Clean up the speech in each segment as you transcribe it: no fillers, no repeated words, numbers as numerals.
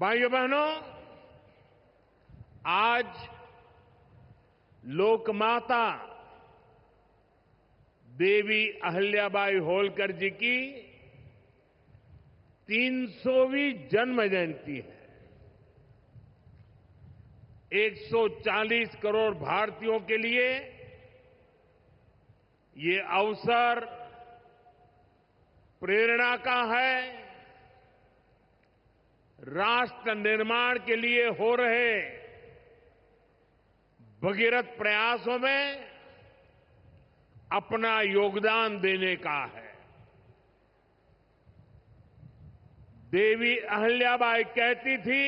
भाइयों बहनों, आज लोकमाता देवी अहिल्याबाई होलकर जी की 300वीं जन्म जयंती है। 140 करोड़ भारतीयों के लिए ये अवसर प्रेरणा का है। राष्ट्र निर्माण के लिए हो रहे भगीरथ प्रयासों में अपना योगदान देने का है। देवी अहिल्याबाई कहती थी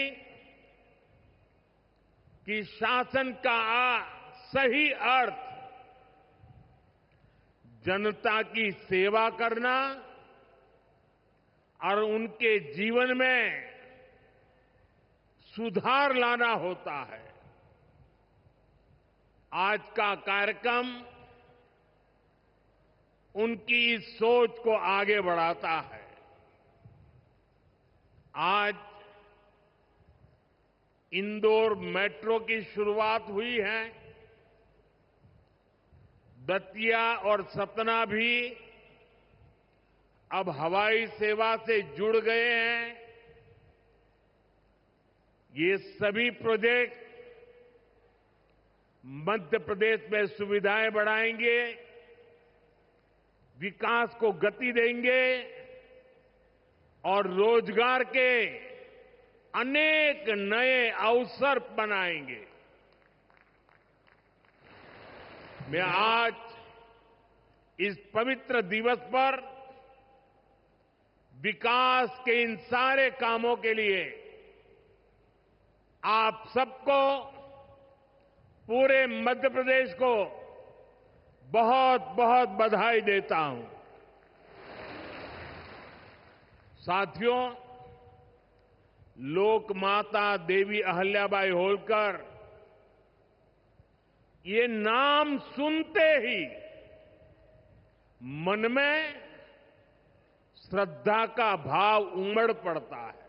कि शासन का सही अर्थ जनता की सेवा करना और उनके जीवन में सुधार लाना होता है। आज का कार्यक्रम उनकी इस सोच को आगे बढ़ाता है। आज इंदौर मेट्रो की शुरुआत हुई है। दतिया और सतना भी अब हवाई सेवा से जुड़ गए हैं। ये सभी प्रोजेक्ट मध्य प्रदेश में सुविधाएं बढ़ाएंगे, विकास को गति देंगे और रोजगार के अनेक नए अवसर बनाएंगे। मैं आज इस पवित्र दिवस पर विकास के इन सारे कामों के लिए आप सबको, पूरे मध्य प्रदेश को बहुत बहुत बधाई देता हूं। साथियों, लोकमाता देवी अहिल्याबाई होलकर, ये नाम सुनते ही मन में श्रद्धा का भाव उमड़ पड़ता है।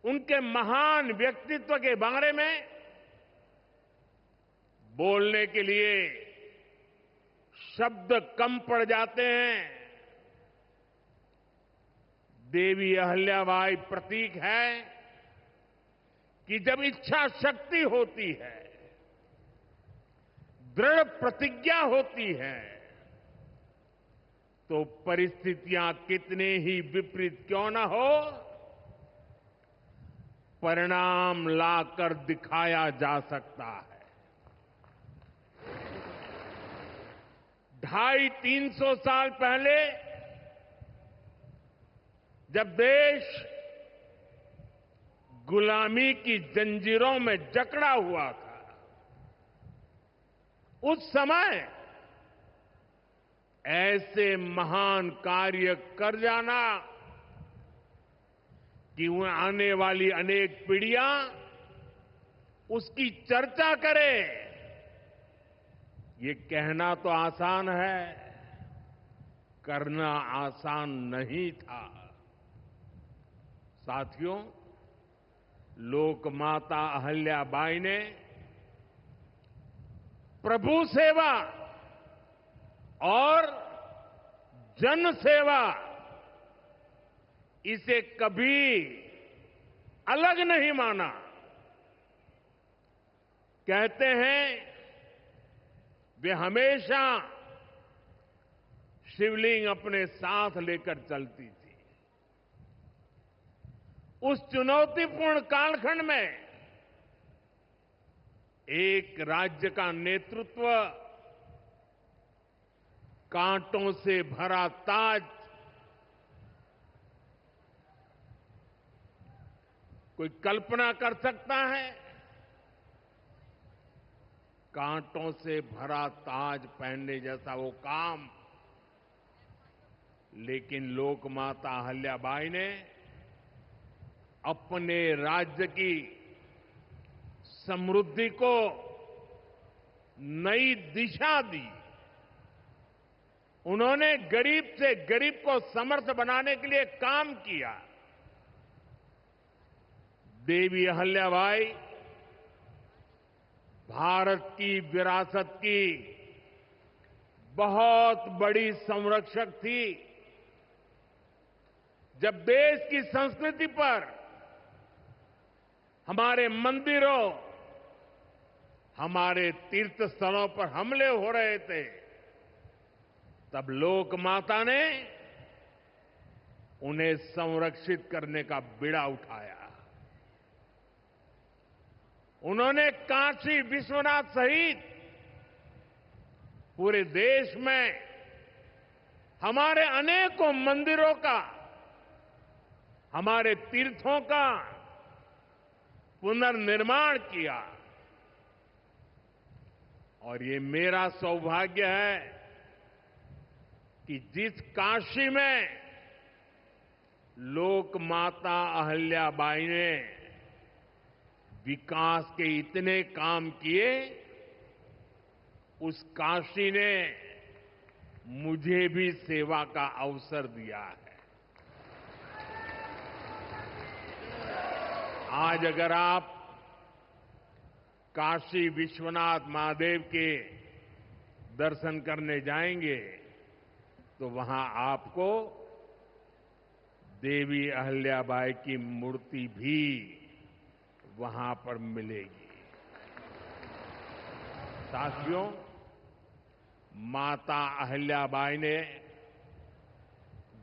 उनके महान व्यक्तित्व के बारे में बोलने के लिए शब्द कम पड़ जाते हैं। देवी अहिल्याबाई प्रतीक है कि जब इच्छा शक्ति होती है, दृढ़ प्रतिज्ञा होती है, तो परिस्थितियां कितने ही विपरीत क्यों न हो, परिणाम लाकर दिखाया जा सकता है। 250-300 साल पहले जब देश गुलामी की जंजीरों में जकड़ा हुआ था, उस समय ऐसे महान कार्य कर जाना कि आने वाली अनेक पीढ़ियां उसकी चर्चा करें, ये कहना तो आसान है, करना आसान नहीं था। साथियों, लोकमाता अहिल्याबाई ने प्रभु सेवा और जन सेवा, इसे कभी अलग नहीं माना। कहते हैं वे हमेशा शिवलिंग अपने साथ लेकर चलती थी। उस चुनौतीपूर्ण कालखंड में एक राज्य का नेतृत्व कांटों से भरा ताज कोई कल्पना कर सकता है? कांटों से भरा ताज पहनने जैसा वो काम, लेकिन लोकमाता अहिल्याबाई ने अपने राज्य की समृद्धि को नई दिशा दी। उन्होंने गरीब से गरीब को समर्थ बनाने के लिए काम किया। देवी अहल्याबाई भारत की विरासत की बहुत बड़ी संरक्षक थी। जब देश की संस्कृति पर, हमारे मंदिरों, हमारे तीर्थ स्थलों पर हमले हो रहे थे, तब लोक माता ने उन्हें संरक्षित करने का बीड़ा उठाया। उन्होंने काशी विश्वनाथ सहित पूरे देश में हमारे अनेकों मंदिरों का, हमारे तीर्थों का पुनर्निर्माण किया। और ये मेरा सौभाग्य है कि जिस काशी में लोक माता अहल्याबाई ने विकास के इतने काम किए, उस काशी ने मुझे भी सेवा का अवसर दिया है। आज अगर आप काशी विश्वनाथ महादेव के दर्शन करने जाएंगे तो वहां आपको देवी अहल्याबाई की मूर्ति भी वहां पर मिलेगी। साथियों, माता अहल्याबाई ने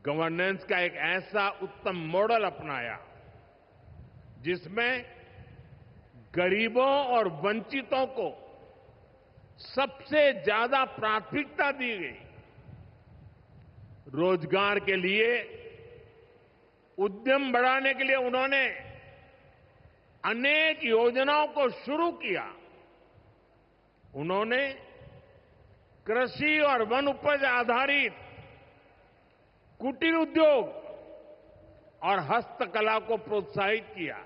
गवर्नेंस का एक ऐसा उत्तम मॉडल अपनाया जिसमें गरीबों और वंचितों को सबसे ज्यादा प्राथमिकता दी गई। रोजगार के लिए, उद्यम बढ़ाने के लिए उन्होंने अनेक योजनाओं को शुरू किया। उन्होंने कृषि और वन उपज आधारित कुटीर उद्योग और हस्तकला को प्रोत्साहित किया।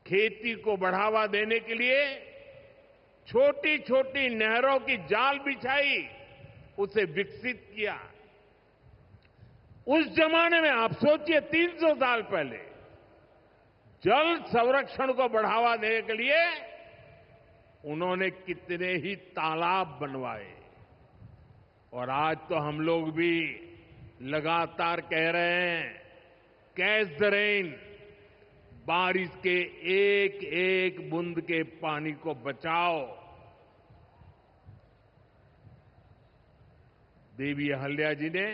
खेती को बढ़ावा देने के लिए छोटी छोटी नहरों की जाल बिछाई, उसे विकसित किया। उस जमाने में आप सोचिए, 300 साल पहले जल संरक्षण को बढ़ावा देने के लिए उन्होंने कितने ही तालाब बनवाए। और आज तो हम लोग भी लगातार कह रहे हैं, कैच द रेन, बारिश के एक एक बूंद के पानी को बचाओ। देवी अहल्या जी ने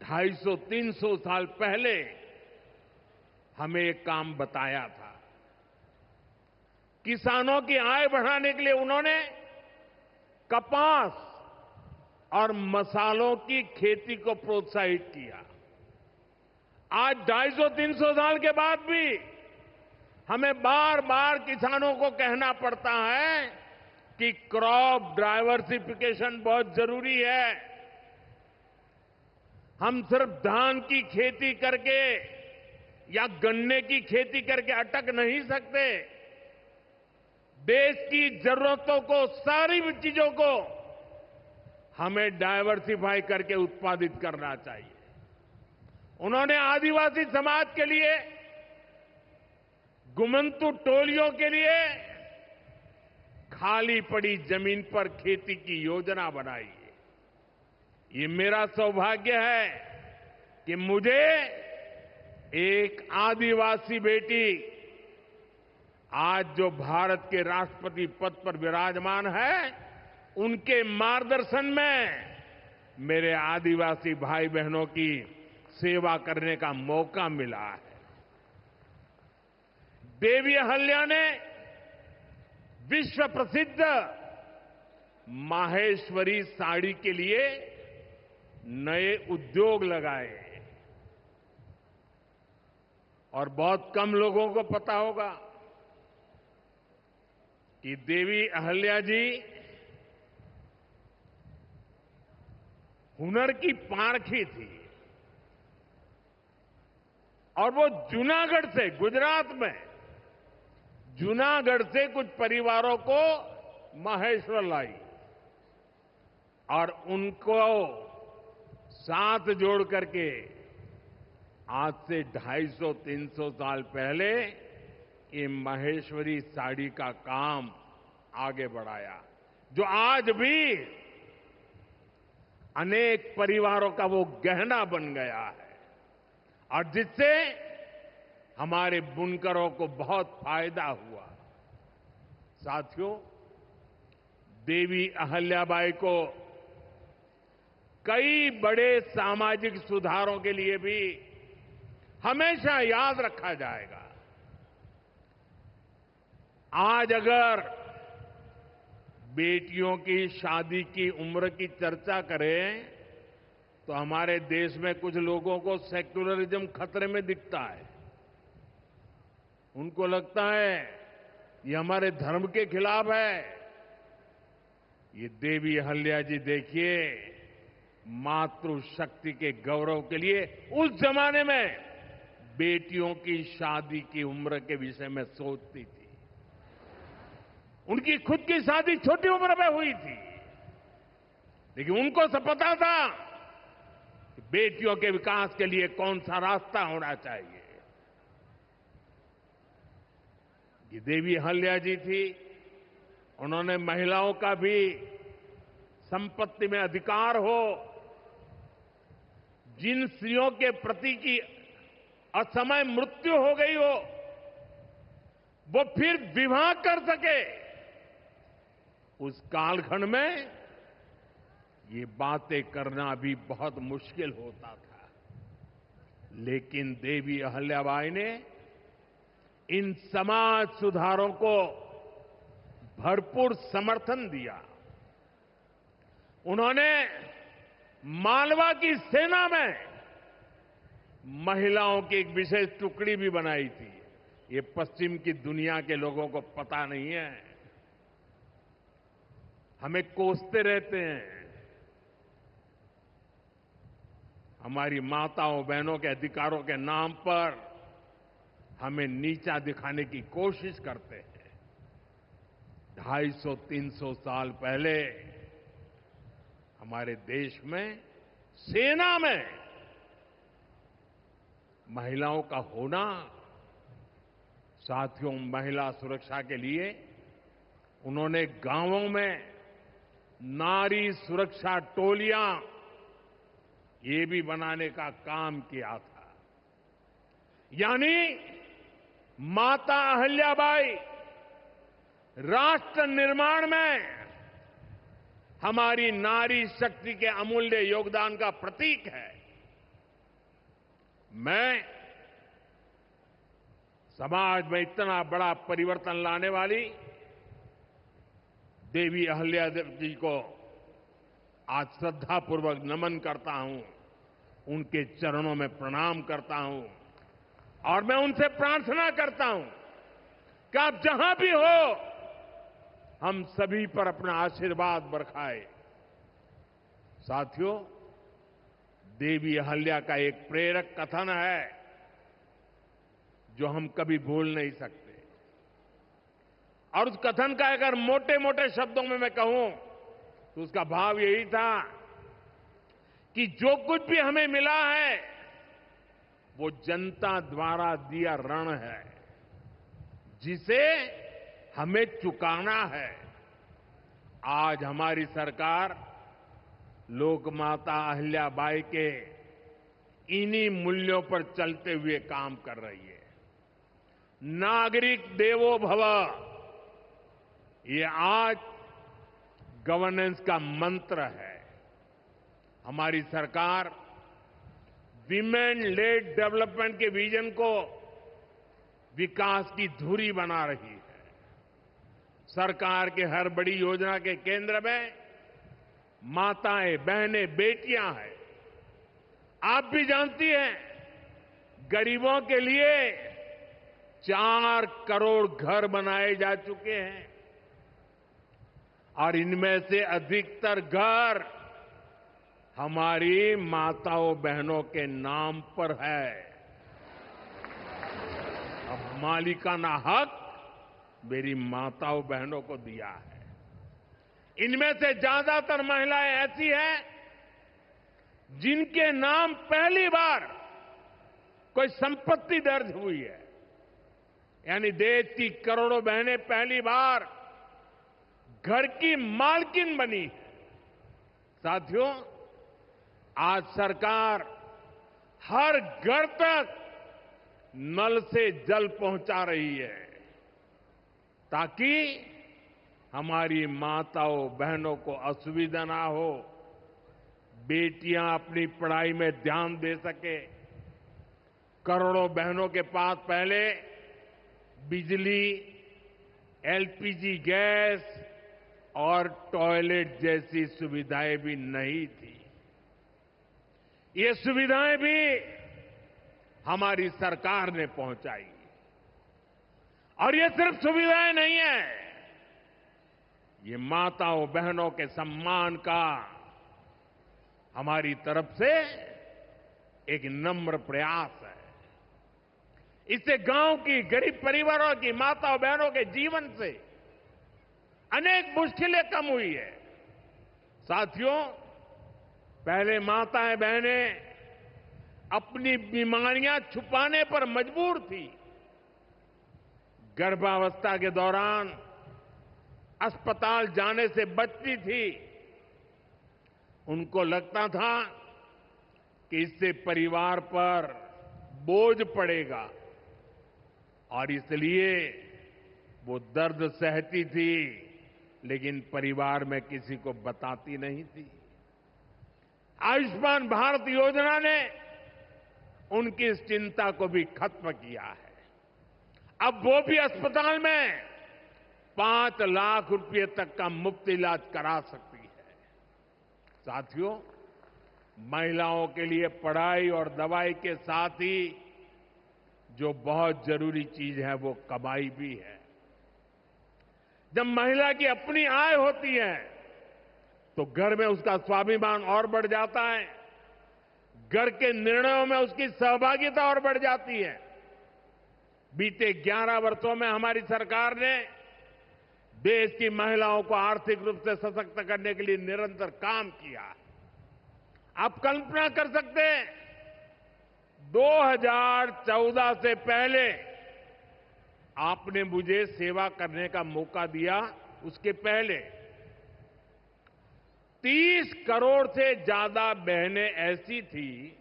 250-300 साल पहले हमें एक काम बताया था। किसानों की आय बढ़ाने के लिए उन्होंने कपास और मसालों की खेती को प्रोत्साहित किया। आज 250-300 साल के बाद भी हमें बार बार किसानों को कहना पड़ता है कि क्रॉप डाइवर्सिफिकेशन बहुत जरूरी है। हम सिर्फ धान की खेती करके या गन्ने की खेती करके अटक नहीं सकते। देश की जरूरतों को, सारी चीजों को हमें डाइवर्सिफाई करके उत्पादित करना चाहिए। उन्होंने आदिवासी समाज के लिए, गुमंतु टोलियों के लिए खाली पड़ी जमीन पर खेती की योजना बनाई है। ये मेरा सौभाग्य है कि मुझे एक आदिवासी बेटी, आज जो भारत के राष्ट्रपति पद पर विराजमान है, उनके मार्गदर्शन में मेरे आदिवासी भाई बहनों की सेवा करने का मौका मिला है। देवी अहल्या ने विश्व प्रसिद्ध माहेश्वरी साड़ी के लिए नए उद्योग लगाए। और बहुत कम लोगों को पता होगा कि देवी अहल्या जी हुनर की पारखी थी। और वो जूनागढ़ से, गुजरात में जूनागढ़ से कुछ परिवारों को माहेश्वर लाई और उनको साथ जोड़ करके आज से 250-300 साल पहले ये महेश्वरी साड़ी का काम आगे बढ़ाया, जो आज भी अनेक परिवारों का वो गहना बन गया है और जिससे हमारे बुनकरों को बहुत फायदा हुआ। साथियों, देवी अहल्याबाई को कई बड़े सामाजिक सुधारों के लिए भी हमेशा याद रखा जाएगा। आज अगर बेटियों की शादी की उम्र की चर्चा करें तो हमारे देश में कुछ लोगों को सेक्युलरिज्म खतरे में दिखता है। उनको लगता है ये हमारे धर्म के खिलाफ है। ये देवी अहल्या जी देखिए, मातृशक्ति के गौरव के लिए उस जमाने में बेटियों की शादी की उम्र के विषय में सोचती थी। उनकी खुद की शादी छोटी उम्र में हुई थी, लेकिन उनको सब पता था कि बेटियों के विकास के लिए कौन सा रास्ता होना चाहिए। ये देवी अहल्या जी थी, उन्होंने महिलाओं का भी संपत्ति में अधिकार हो, जिन स्त्रियों के प्रति की असमय मृत्यु हो गई हो वो फिर विवाह कर सके, उस कालखंड में ये बातें करना भी बहुत मुश्किल होता था। लेकिन देवी अहल्याबाई ने इन समाज सुधारों को भरपूर समर्थन दिया। उन्होंने मालवा की सेना में महिलाओं की एक विशेष टुकड़ी भी बनाई थी। ये पश्चिम की दुनिया के लोगों को पता नहीं है, हमें कोसते रहते हैं। हमारी माताओं बहनों के अधिकारों के नाम पर हमें नीचा दिखाने की कोशिश करते हैं। 250-300 साल पहले हमारे देश में सेना में महिलाओं का होना, साथियों, महिला सुरक्षा के लिए उन्होंने गांवों में नारी सुरक्षा टोलियां ये भी बनाने का काम किया था। यानी माता अहल्याबाई राष्ट्र निर्माण में हमारी नारी शक्ति के अमूल्य योगदान का प्रतीक है। मैं समाज में इतना बड़ा परिवर्तन लाने वाली देवी अहल्या जी को आज श्रद्धापूर्वक नमन करता हूं, उनके चरणों में प्रणाम करता हूं और मैं उनसे प्रार्थना करता हूं कि आप जहां भी हो, हम सभी पर अपना आशीर्वाद बरसाए। साथियों, देवी अहल्या का एक प्रेरक कथन है जो हम कभी भूल नहीं सकते। और उस कथन का अगर मोटे मोटे शब्दों में मैं कहूं तो उसका भाव यही था कि जो कुछ भी हमें मिला है वो जनता द्वारा दिया ऋण है, जिसे हमें चुकाना है। आज हमारी सरकार लोकमाता अहल्याबाई के इन्हीं मूल्यों पर चलते हुए काम कर रही है। नागरिक देवो भव, ये आज गवर्नेंस का मंत्र है। हमारी सरकार विमेन लेड डेवलपमेंट के विजन को विकास की धुरी बना रही है। सरकार के हर बड़ी योजना के केंद्र में माताएं, बहनें, बेटियां हैं। आप भी जानती हैं, गरीबों के लिए 4 करोड़ घर बनाए जा चुके हैं और इनमें से अधिकतर घर हमारी माताओं बहनों के नाम पर है। अब मालिकाना हक मेरी माताओं बहनों को दिया है। इनमें से ज्यादातर महिलाएं ऐसी हैं जिनके नाम पहली बार कोई संपत्ति दर्ज हुई है, यानी देश की करोड़ों बहनें पहली बार घर की मालकिन बनी है। साथियों, आज सरकार हर घर तक नल से जल पहुंचा रही है ताकि हमारी माताओं बहनों को असुविधा ना हो, बेटियां अपनी पढ़ाई में ध्यान दे सके। करोड़ों बहनों के पास पहले बिजली, एलपीजी गैस और टॉयलेट जैसी सुविधाएं भी नहीं थी। ये सुविधाएं भी हमारी सरकार ने पहुंचाई। और ये सिर्फ सुविधाएं नहीं है, ये माताओं बहनों के सम्मान का हमारी तरफ से एक नम्र प्रयास है। इससे गांव की गरीब परिवारों की माताओं बहनों के जीवन से अनेक मुश्किलें कम हुई है। साथियों, पहले माताएं बहनें अपनी बीमारियां छुपाने पर मजबूर थी। गर्भावस्था के दौरान अस्पताल जाने से बचती थी। उनको लगता था कि इससे परिवार पर बोझ पड़ेगा और इसलिए वो दर्द सहती थी, लेकिन परिवार में किसी को बताती नहीं थी। आयुष्मान भारत योजना ने उनकी इस चिंता को भी खत्म किया है। अब वो भी अस्पताल में 5 लाख रुपए तक का मुफ्त इलाज करा सकती है। साथियों, महिलाओं के लिए पढ़ाई और दवाई के साथ ही जो बहुत जरूरी चीज है वो कमाई भी है। जब महिला की अपनी आय होती है तो घर में उसका स्वाभिमान और बढ़ जाता है, घर के निर्णयों में उसकी सहभागिता और बढ़ जाती है। बीते 11 वर्षों में हमारी सरकार ने देश की महिलाओं को आर्थिक रूप से सशक्त करने के लिए निरंतर काम किया है। आप कल्पना कर सकते हैं, 2014 से पहले आपने मुझे सेवा करने का मौका दिया, उसके पहले 30 करोड़ से ज्यादा बहनें ऐसी थी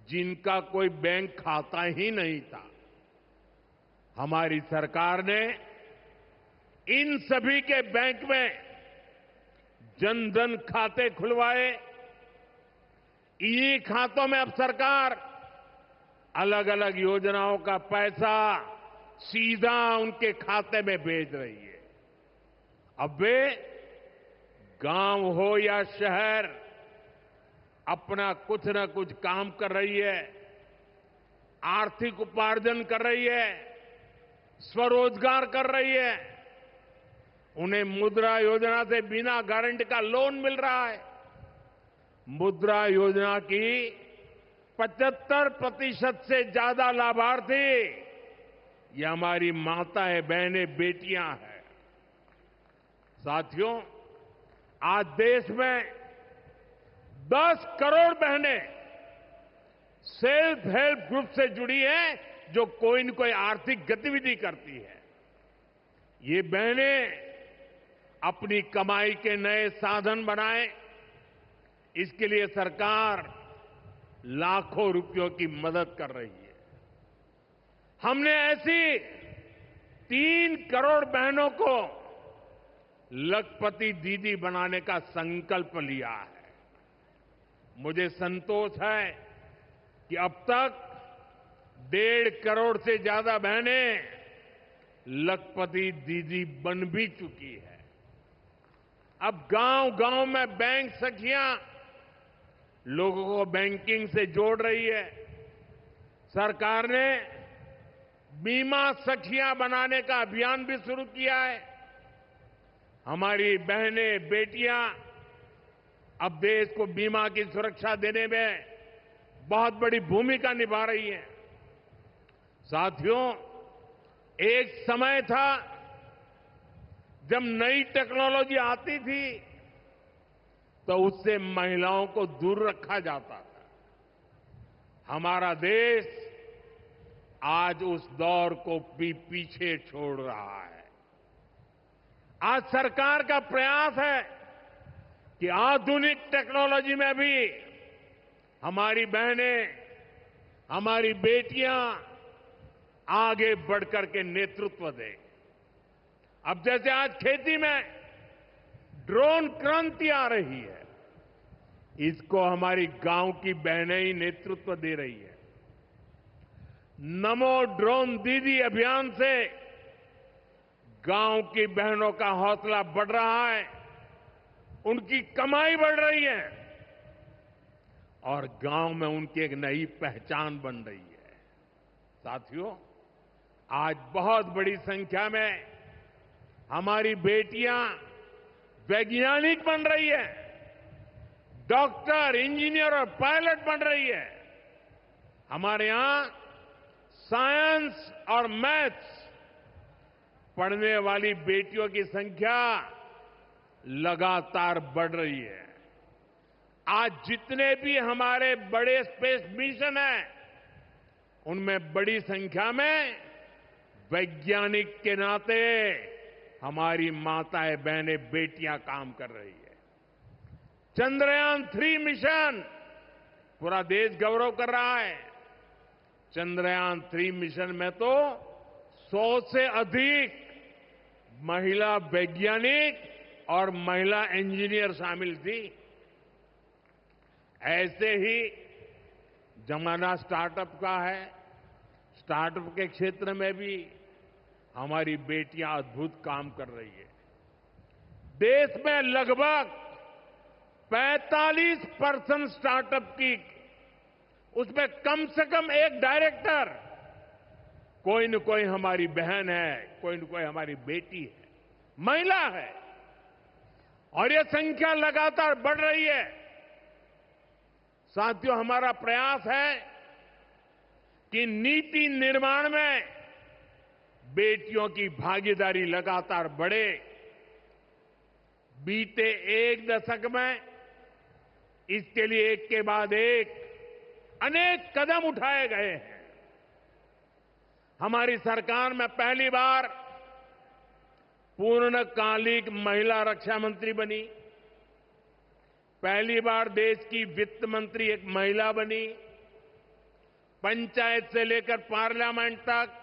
जिनका कोई बैंक खाता ही नहीं था। हमारी सरकार ने इन सभी के बैंक में जन धन खाते खुलवाए। इन्हीं खातों में अब सरकार अलग अलग योजनाओं का पैसा सीधा उनके खाते में भेज रही है। अब वे गांव हो या शहर, अपना कुछ न कुछ काम कर रही है, आर्थिक उपार्जन कर रही है, स्वरोजगार कर रही है। उन्हें मुद्रा योजना से बिना गारंटी का लोन मिल रहा है। मुद्रा योजना की 75% से ज्यादा लाभार्थी ये हमारी माताएं, बहनें, बेटियां हैं। साथियों, आज देश में 10 करोड़ बहनें सेल्फ हेल्प ग्रुप से जुड़ी हैं, जो कोई न कोई आर्थिक गतिविधि करती है। ये बहनें अपनी कमाई के नए साधन बनाएं, इसके लिए सरकार लाखों रुपयों की मदद कर रही है। हमने ऐसी 3 करोड़ बहनों को लखपति दीदी बनाने का संकल्प लिया है। मुझे संतोष है कि अब तक 1.5 करोड़ से ज्यादा बहनें लखपति दीदी बन भी चुकी है। अब गांव-गांव में बैंक सखियां लोगों को बैंकिंग से जोड़ रही है। सरकार ने बीमा सखियां बनाने का अभियान भी शुरू किया है। हमारी बहनें, बेटियां अब देश को बीमा की सुरक्षा देने में बहुत बड़ी भूमिका निभा रही हैं। साथियों, एक समय था जब नई टेक्नोलॉजी आती थी तो उससे महिलाओं को दूर रखा जाता था। हमारा देश आज उस दौर को भी पीछे छोड़ रहा है। आज सरकार का प्रयास है कि आधुनिक टेक्नोलॉजी में भी हमारी बहनें, हमारी बेटियां आगे बढ़कर के नेतृत्व दें। अब जैसे आज खेती में ड्रोन क्रांति आ रही है, इसको हमारी गांव की बहनें ही नेतृत्व दे रही है। नमो ड्रोन दीदी अभियान से गांव की बहनों का हौसला बढ़ रहा है, उनकी कमाई बढ़ रही है और गांव में उनकी एक नई पहचान बन रही है। साथियों, आज बहुत बड़ी संख्या में हमारी बेटियां वैज्ञानिक बन रही है, डॉक्टर, इंजीनियर और पायलट बन रही है। हमारे यहां साइंस और मैथ्स पढ़ने वाली बेटियों की संख्या लगातार बढ़ रही है। आज जितने भी हमारे बड़े स्पेस मिशन हैं, उनमें बड़ी संख्या में वैज्ञानिक के नाते हमारी माताएं, बहनें, बेटियां काम कर रही है। चंद्रयान-3 मिशन पूरा देश गौरव कर रहा है। चंद्रयान-3 मिशन में तो 100 से अधिक महिला वैज्ञानिक और महिला इंजीनियर शामिल थी। ऐसे ही जमाना स्टार्टअप का है। स्टार्टअप के क्षेत्र में भी हमारी बेटियां अद्भुत काम कर रही है। देश में लगभग 45% स्टार्टअप की, उसमें कम से कम एक डायरेक्टर कोई न कोई हमारी बहन है, कोई न कोई हमारी बेटी है, महिला है। और ये संख्या लगातार बढ़ रही है। साथियों, हमारा प्रयास है कि नीति निर्माण में बेटियों की भागीदारी लगातार बढ़े। बीते एक दशक में इसके लिए एक के बाद एक अनेक कदम उठाए गए हैं। हमारी सरकार में पहली बार पूर्णकालिक महिला रक्षा मंत्री बनी। पहली बार देश की वित्त मंत्री एक महिला बनी। पंचायत से लेकर पार्लियामेंट तक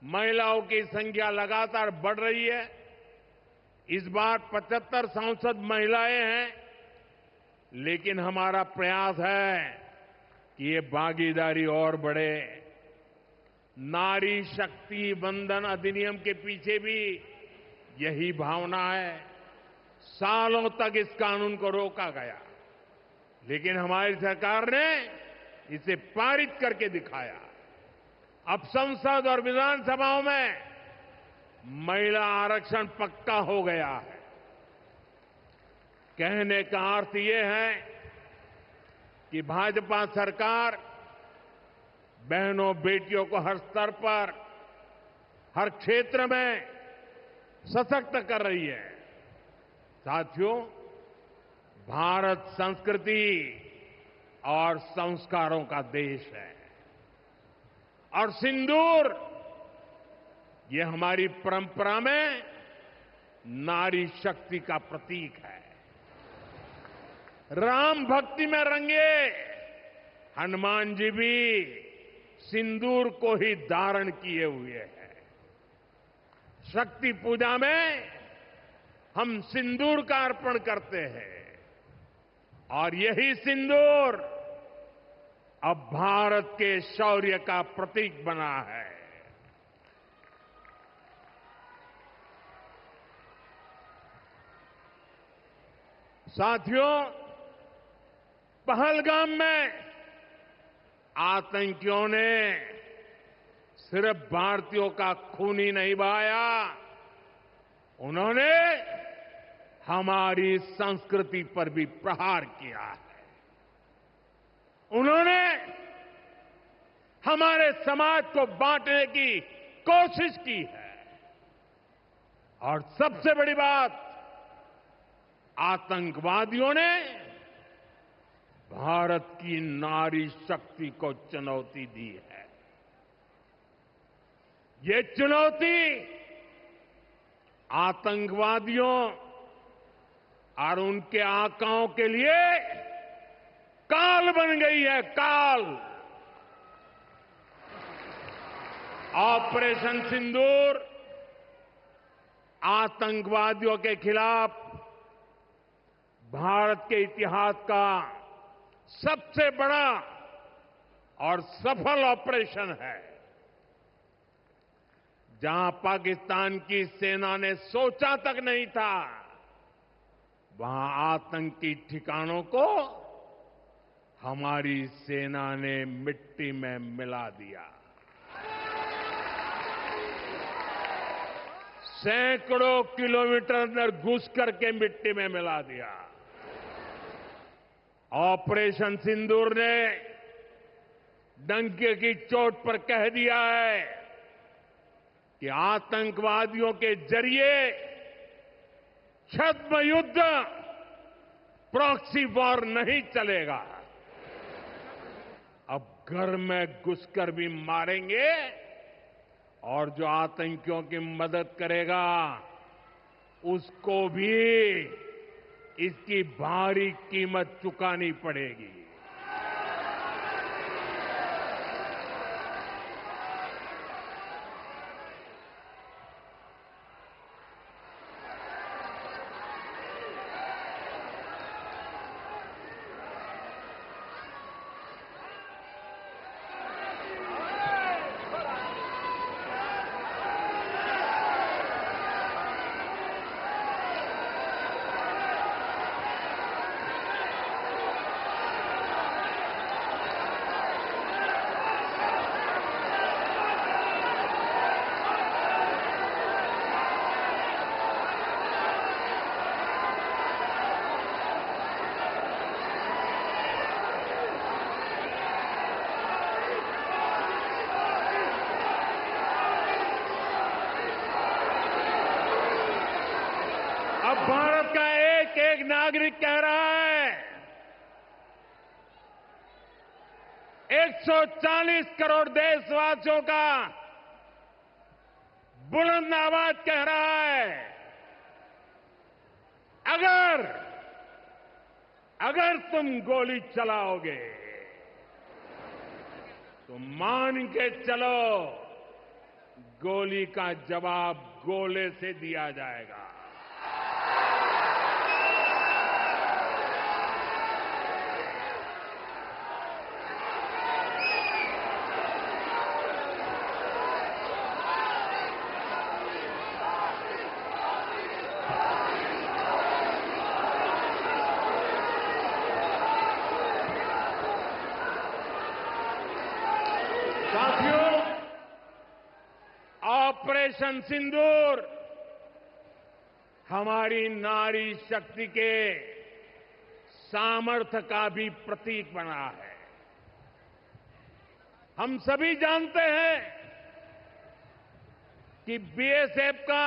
महिलाओं की संख्या लगातार बढ़ रही है। इस बार 75 सांसद महिलाएं हैं, लेकिन हमारा प्रयास है कि ये भागीदारी और बढ़े। नारी शक्ति वंदन अधिनियम के पीछे भी यही भावना है। सालों तक इस कानून को रोका गया, लेकिन हमारी सरकार ने इसे पारित करके दिखाया। अब संसद और विधानसभाओं में महिला आरक्षण पक्का हो गया है। कहने का अर्थ ये है कि भाजपा सरकार बहनों, बेटियों को हर स्तर पर, हर क्षेत्र में सशक्त कर रही है। साथियों, भारत संस्कृति और संस्कारों का देश है और सिंदूर ये हमारी परंपरा में नारी शक्ति का प्रतीक है। राम भक्ति में रंगे हनुमान जी भी सिंदूर को ही धारण किए हुए हैं। शक्ति पूजा में हम सिंदूर का अर्पण करते हैं और यही सिंदूर अब भारत के शौर्य का प्रतीक बना है। साथियों, पहलगाम में आतंकियों ने सिर्फ भारतीयों का खून ही नहीं बहाया, उन्होंने हमारी संस्कृति पर भी प्रहार किया है। उन्होंने हमारे समाज को बांटने की कोशिश की है और सबसे बड़ी बात, आतंकवादियों ने भारत की नारी शक्ति को चुनौती दी है। ये चुनौती आतंकवादियों और उनके आकाओं के लिए काल बन गई है, काल। ऑपरेशन सिंदूर आतंकवादियों के खिलाफ भारत के इतिहास का सबसे बड़ा और सफल ऑपरेशन है। जहां पाकिस्तान की सेना ने सोचा तक नहीं था, वहां आतंकी ठिकानों को हमारी सेना ने मिट्टी में मिला दिया। सैकड़ों किलोमीटर अंदर घुस करके मिट्टी में मिला दिया। ऑपरेशन सिंदूर ने डंके की चोट पर कह दिया है कि आतंकवादियों के जरिए छद्म युद्ध, प्रॉक्सी वॉर नहीं चलेगा। अब घर में घुसकर भी मारेंगे और जो आतंकियों की मदद करेगा उसको भी इसकी भारी कीमत चुकानी पड़ेगी। अब भारत का एक एक नागरिक कह रहा है, 140 करोड़ देशवासियों का बुलंद आवाज कह रहा है, अगर तुम गोली चलाओगे तो मान के चलो, गोली का जवाब गोले से दिया जाएगा। साथियों, ऑपरेशन सिंदूर हमारी नारी शक्ति के सामर्थ्य का भी प्रतीक बना है। हम सभी जानते हैं कि बीएसएफ का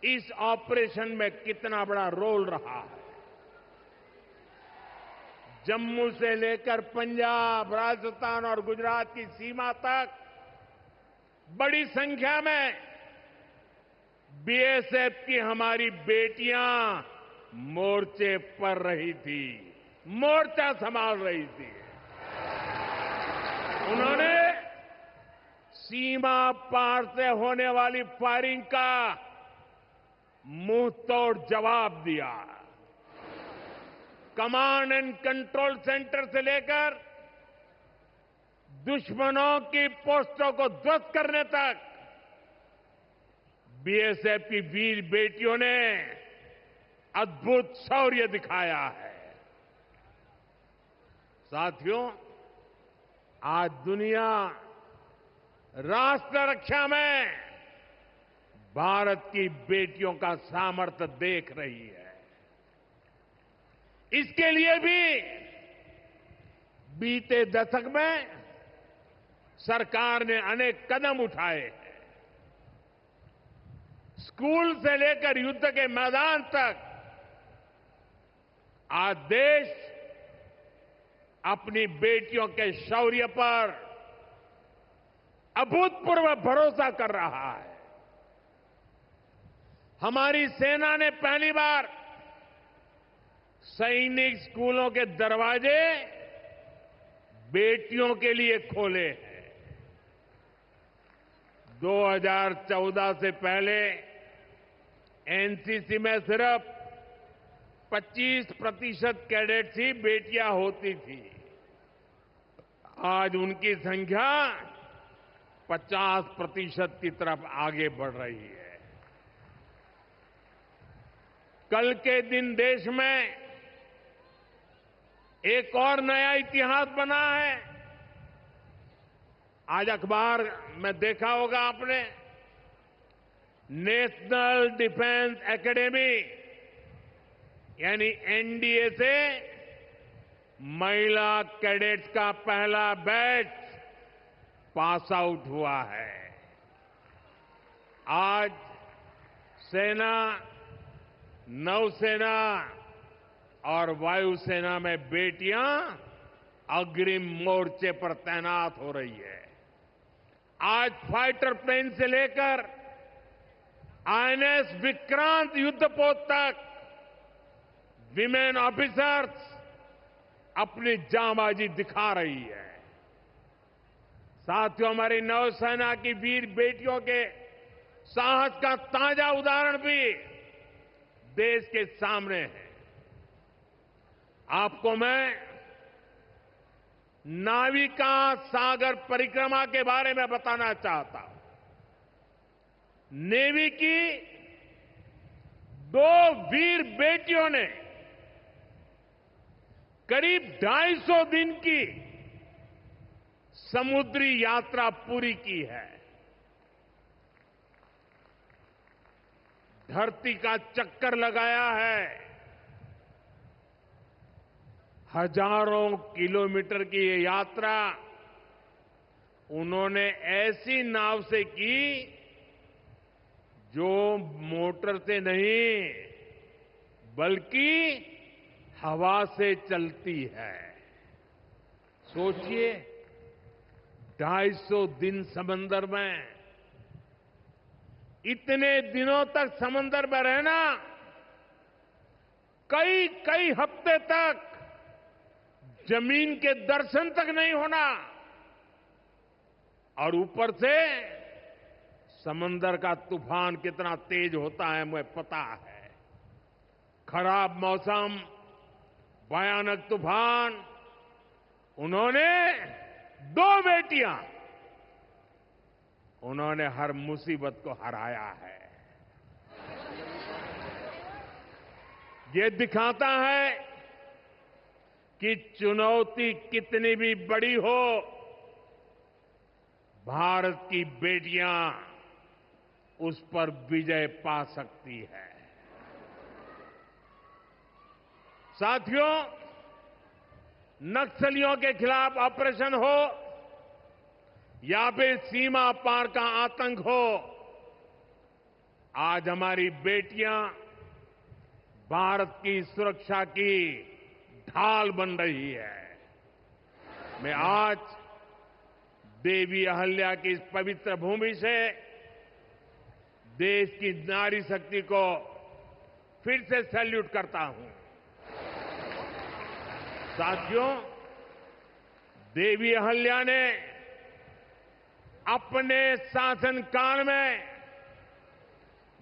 इस ऑपरेशन में कितना बड़ा रोल रहा है। जम्मू से लेकर पंजाब, राजस्थान और गुजरात की सीमा तक बड़ी संख्या में बीएसएफ की हमारी बेटियां मोर्चे पर रही थी, मोर्चा संभाल रही थी। उन्होंने सीमा पार से होने वाली फायरिंग का मुंह तोड़ जवाब दिया। कमांड एंड कंट्रोल सेंटर से लेकर दुश्मनों की पोस्टों को ध्वस्त करने तक बीएसएफ की वीर बेटियों ने अद्भुत शौर्य दिखाया है। साथियों, आज दुनिया राष्ट्र रक्षा में भारत की बेटियों का सामर्थ्य देख रही है। इसके लिए भी बीते दशक में सरकार ने अनेक कदम उठाए हैं। स्कूल से लेकर युद्ध के मैदान तक आज देश अपनी बेटियों के शौर्य पर अभूतपूर्व भरोसा कर रहा है। हमारी सेना ने पहली बार सैनिक स्कूलों के दरवाजे बेटियों के लिए खोले हैं। 2014 से पहले एनसीसी में सिर्फ 25% कैडेट्स ही बेटियां होती थी। आज उनकी संख्या 50% की तरफ आगे बढ़ रही है। कल के दिन देश में एक और नया इतिहास बना है। आज अखबार में देखा होगा आपने, नेशनल डिफेंस एकेडमी यानी एनडीए से महिला कैडेट्स का पहला बैच पास आउट हुआ है। आज सेना, नौसेना और वायुसेना में बेटियां अग्रिम मोर्चे पर तैनात हो रही है। आज फाइटर प्लेन से लेकर आईएनएस विक्रांत युद्धपोत तक विमेन ऑफिसर्स अपनी जांबाजी दिखा रही है। साथियों, हमारी नौसेना की वीर बेटियों के साहस का ताजा उदाहरण भी देश के सामने है। आपको मैं नाविका सागर परिक्रमा के बारे में बताना चाहता हूं। नेवी की 2 वीर बेटियों ने करीब 250 दिन की समुद्री यात्रा पूरी की है। धरती का चक्कर लगाया है। हजारों किलोमीटर की ये यात्रा उन्होंने ऐसी नाव से की जो मोटर से नहीं बल्कि हवा से चलती है। सोचिए, 250 दिन समंदर में, इतने दिनों तक समंदर में रहना, कई कई हफ्ते तक जमीन के दर्शन तक नहीं होना, और ऊपर से समंदर का तूफान कितना तेज होता है मुझे पता है। खराब मौसम, भयानक तूफान, उन्होंने 2 बेटियां, उन्होंने हर मुसीबत को हराया है। ये दिखाता है कि चुनौती कितनी भी बड़ी हो, भारत की बेटियां उस पर विजय पा सकती है। साथियों, नक्सलियों के खिलाफ ऑपरेशन हो या फिर सीमा पार का आतंक हो, आज हमारी बेटियां भारत की सुरक्षा की ढाल बन रही है। मैं आज देवी अहल्या की इस पवित्र भूमि से देश की नारी शक्ति को फिर से सैल्यूट करता हूं। साथियों, देवी अहल्या ने अपने शासनकाल में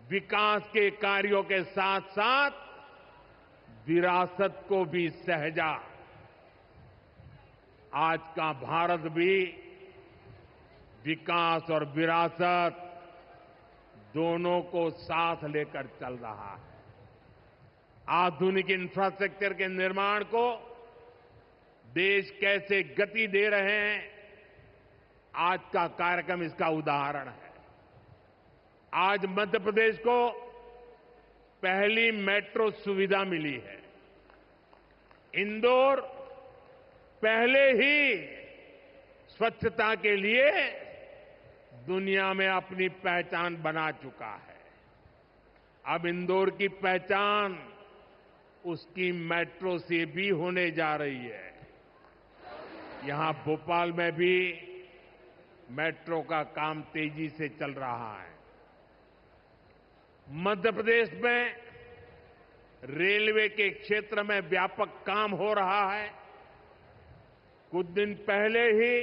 विकास के कार्यों के साथ साथ विरासत को भी सहेजा। आज का भारत भी विकास और विरासत दोनों को साथ लेकर चल रहा है। आधुनिक इंफ्रास्ट्रक्चर के निर्माण को देश कैसे गति दे रहे हैं, आज का कार्यक्रम इसका उदाहरण है। आज मध्य प्रदेश को पहली मेट्रो सुविधा मिली है। इंदौर पहले ही स्वच्छता के लिए दुनिया में अपनी पहचान बना चुका है। अब इंदौर की पहचान उसकी मेट्रो से भी होने जा रही है। यहां भोपाल में भी मेट्रो का काम तेजी से चल रहा है। मध्य प्रदेश में रेलवे के क्षेत्र में व्यापक काम हो रहा है। कुछ दिन पहले ही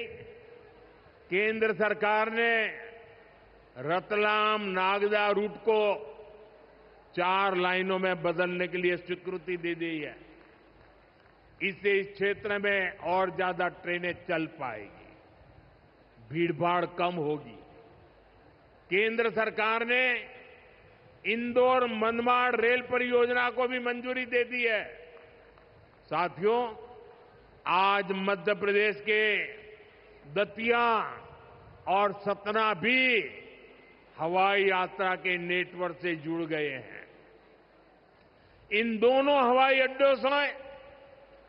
केंद्र सरकार ने रतलाम नागदा रूट को 4 लाइनों में बदलने के लिए स्वीकृति दे दी है। इससे इस क्षेत्र में और ज्यादा ट्रेनें चल पाएगी, भीड़भाड़ कम होगी। केंद्र सरकार ने इंदौर मनमाड़ रेल परियोजना को भी मंजूरी दे दी है। साथियों, आज मध्य प्रदेश के दतिया और सतना भी हवाई यात्रा के नेटवर्क से जुड़ गए हैं। इन दोनों हवाई अड्डों से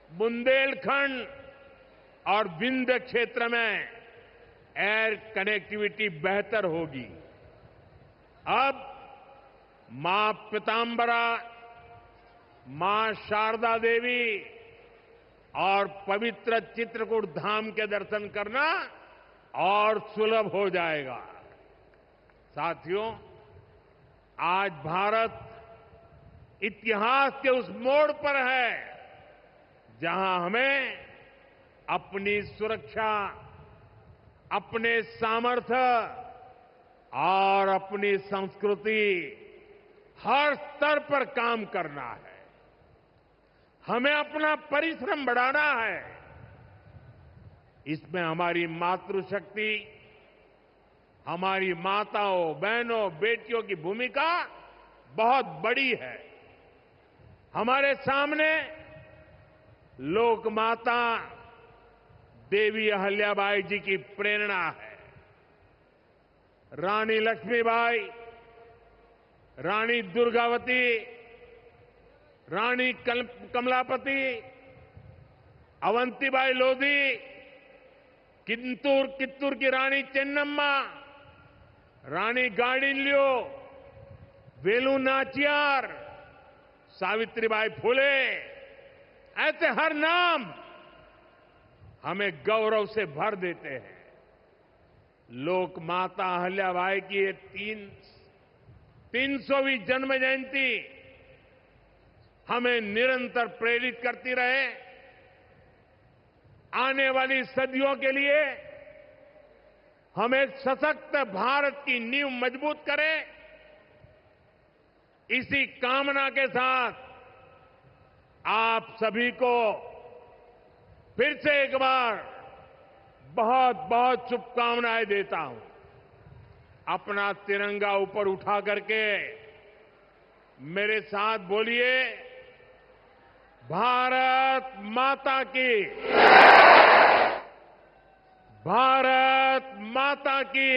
बुंदेलखंड और विंध्य क्षेत्र में एयर कनेक्टिविटी बेहतर होगी। अब मां पीतांबरा, मां शारदा देवी और पवित्र चित्रकूट धाम के दर्शन करना और सुलभ हो जाएगा। साथियों, आज भारत इतिहास के उस मोड़ पर है जहां हमें अपनी सुरक्षा, अपने सामर्थ्य और अपनी संस्कृति हर स्तर पर काम करना है। हमें अपना परिश्रम बढ़ाना है। इसमें हमारी मातृशक्ति, हमारी माताओं, बहनों, बेटियों की भूमिका बहुत बड़ी है। हमारे सामने लोकमाता देवी अहल्याबाई जी की प्रेरणा है। रानी लक्ष्मीबाई, रानी दुर्गावती, रानी कमलापति, अवंतीबाई लोधी, कित्तूर की रानी चेन्नम्मा, रानी गाडिल्यो, वेलु नाचियार, सावित्रीबाई फुले, ऐसे हर नाम हमें गौरव से भर देते हैं। लोक माता अहल्याबाई की ये 300वीं जन्म जयंती हमें निरंतर प्रेरित करती रहे। आने वाली सदियों के लिए हम एक सशक्त भारत की नींव मजबूत करें। इसी कामना के साथ आप सभी को फिर से एक बार बहुत बहुत शुभकामनाएं देता हूं। अपना तिरंगा ऊपर उठा करके मेरे साथ बोलिए, भारत माता की, भारत माता की।